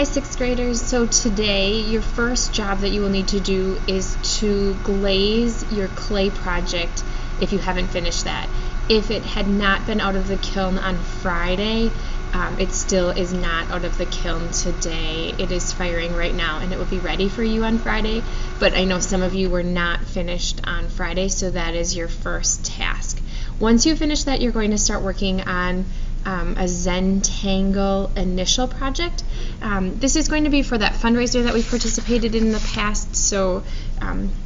Hi, 6th graders. So today your first job that you will need to do is to glaze your clay project if you haven't finished that. If it had not been out of the kiln on Friday, it still is not out of the kiln today. It is firing right now and it will be ready for you on Friday, but I know some of you were not finished on Friday, so that is your first task. Once you finish that, you're going to start working on a Zentangle initial project. This is going to be for that fundraiser that we participated in the past, so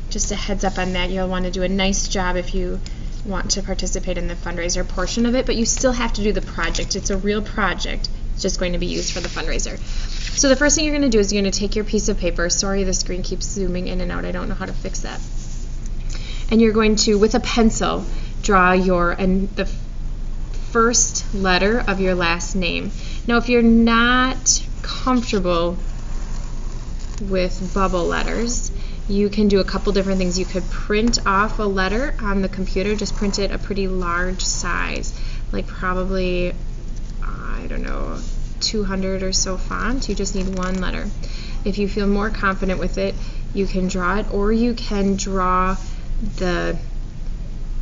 just a heads up on that. You'll want to do a nice job if you want to participate in the fundraiser portion of it, but you still have to do the project. It's a real project. It's just going to be used for the fundraiser. So the first thing you're going to do is you're going to take your piece of paper. Sorry, the screen keeps zooming in and out. I don't know how to fix that. And you're going to, with a pencil, draw the first letter of your last name. Now, if you're not comfortable with bubble letters, you can do a couple different things. You could print off a letter on the computer, just print it a pretty large size, like probably, I don't know, 200 or so font. You just need one letter. If you feel more confident with it, you can draw it, or you can draw the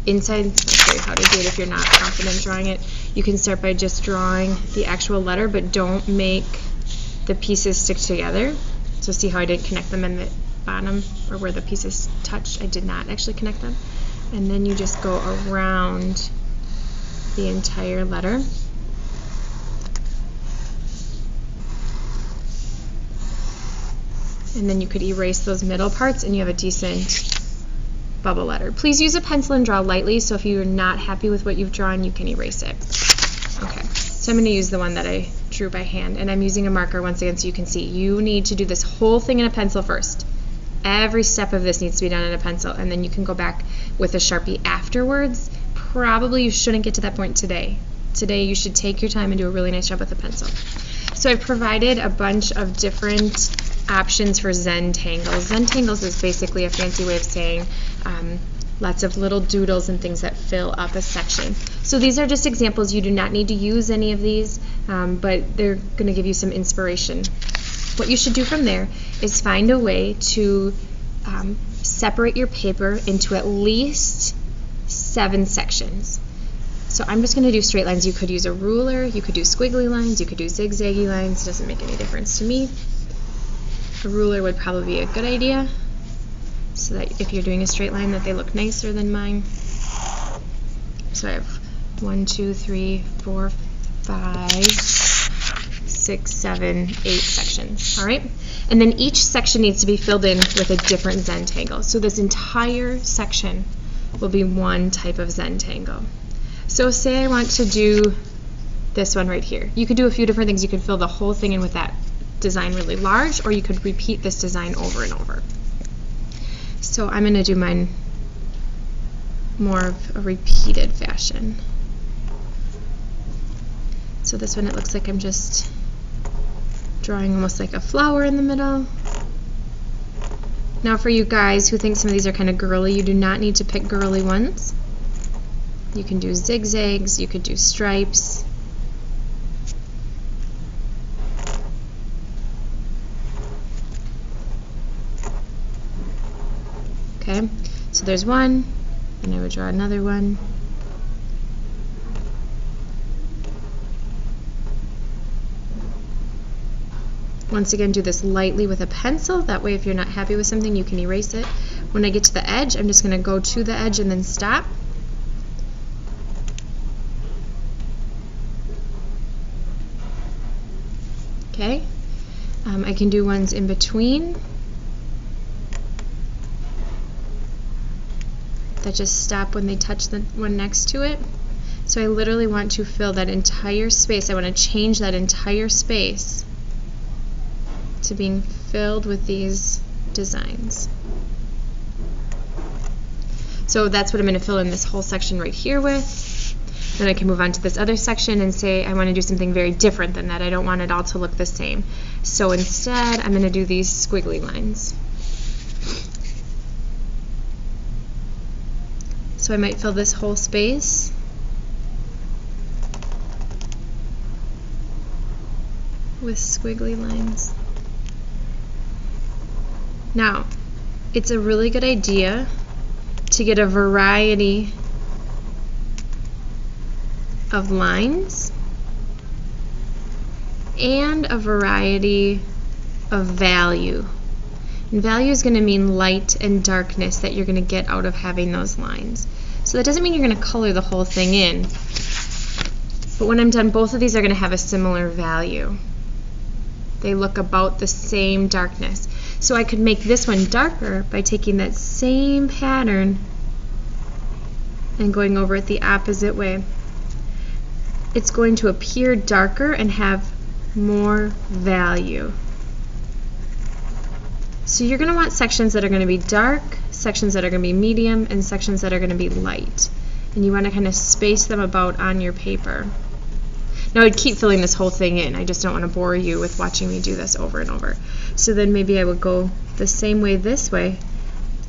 inside. I'll show you how to do it if you're not confident drawing it. You can start by just drawing the actual letter, but don't make the pieces stick together. So see how I didn't connect them in the bottom, or where the pieces touched? I did not actually connect them. And then you just go around the entire letter. And then you could erase those middle parts and you have a decent bubble letter. Please use a pencil and draw lightly, so if you're not happy with what you've drawn, you can erase it. Okay, so I'm going to use the one that I drew by hand, and I'm using a marker once again so you can see. You need to do this whole thing in a pencil first. Every step of this needs to be done in a pencil, and then you can go back with a Sharpie afterwards. Probably you shouldn't get to that point today. Today you should take your time and do a really nice job with a pencil. So I've provided a bunch of different options for Zentangles. Zentangles is basically a fancy way of saying lots of little doodles and things that fill up a section. So these are just examples. You do not need to use any of these, but they're going to give you some inspiration. What you should do from there is find a way to separate your paper into at least 7 sections. So I'm just going to do straight lines. You could use a ruler, you could do squiggly lines, you could do zigzaggy lines. It doesn't make any difference to me. A ruler would probably be a good idea, so that if you're doing a straight line, that they look nicer than mine. So I have 1, 2, 3, 4, 5, 6, 7, 8 sections. All right, and then each section needs to be filled in with a different Zentangle. So this entire section will be one type of Zentangle. So say I want to do this one right here. You could do a few different things. You could fill the whole thing in with that design really large, or you could repeat this design over and over. So I'm going to do mine more of a repeated fashion. So this one, it looks like I'm just drawing almost like a flower in the middle. Now for you guys who think some of these are kind of girly, you do not need to pick girly ones. You can do zigzags, you could do stripes. Okay, so there's one, and I would draw another one. Once again, do this lightly with a pencil. That way if you're not happy with something, you can erase it. When I get to the edge, I'm just going to go to the edge and then stop. Okay, I can do ones in between that just stop when they touch the one next to it. So I literally want to fill that entire space. I want to change that entire space to being filled with these designs. So that's what I'm going to fill in this whole section right here with. Then I can move on to this other section and say I want to do something very different than that. I don't want it all to look the same. So instead, I'm going to do these squiggly lines. So I might fill this whole space with squiggly lines. Now, it's a really good idea to get a variety of lines and a variety of value. And value is going to mean light and darkness that you're going to get out of having those lines. So that doesn't mean you're going to color the whole thing in, but when I'm done, both of these are going to have a similar value. They look about the same darkness. So I could make this one darker by taking that same pattern and going over it the opposite way. It's going to appear darker and have more value. So you're going to want sections that are going to be dark, sections that are going to be medium, and sections that are going to be light. And you want to kind of space them about on your paper. Now I'd keep filling this whole thing in. I just don't want to bore you with watching me do this over and over. So then maybe I would go the same way this way.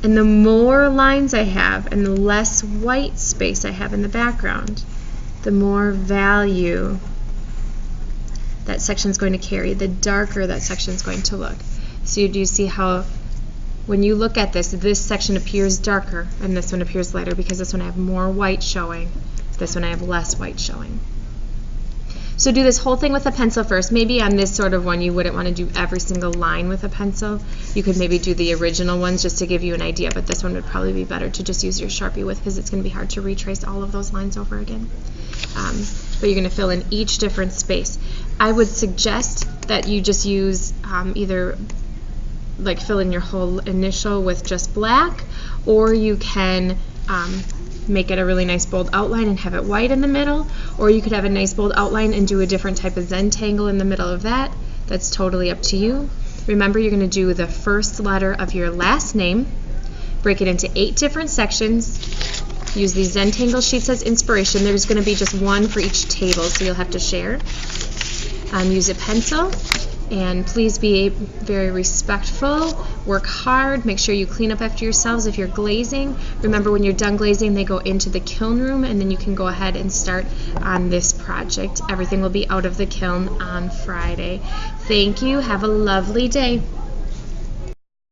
And the more lines I have and the less white space I have in the background, the more value that section is going to carry, the darker that section is going to look. So do you see how when you look at this, this section appears darker and this one appears lighter because this one I have more white showing, this one I have less white showing. So do this whole thing with a pencil first. Maybe on this sort of one you wouldn't want to do every single line with a pencil. You could maybe do the original ones just to give you an idea, but this one would probably be better to just use your Sharpie with because it's going to be hard to retrace all of those lines over again. But you're going to fill in each different space. I would suggest that you just use either like fill in your whole initial with just black, or you can make it a really nice bold outline and have it white in the middle, or you could have a nice bold outline and do a different type of Zentangle in the middle of that. That's totally up to you. Remember, you're going to do the first letter of your last name, break it into 8 different sections, use these Zentangle sheets as inspiration. There's going to be just one for each table, so you'll have to share. Use a pencil, and please be very respectful, work hard, make sure you clean up after yourselves. If you're glazing, remember when you're done glazing they go into the kiln room and then you can go ahead and start on this project. Everything will be out of the kiln on Friday. Thank you, have a lovely day.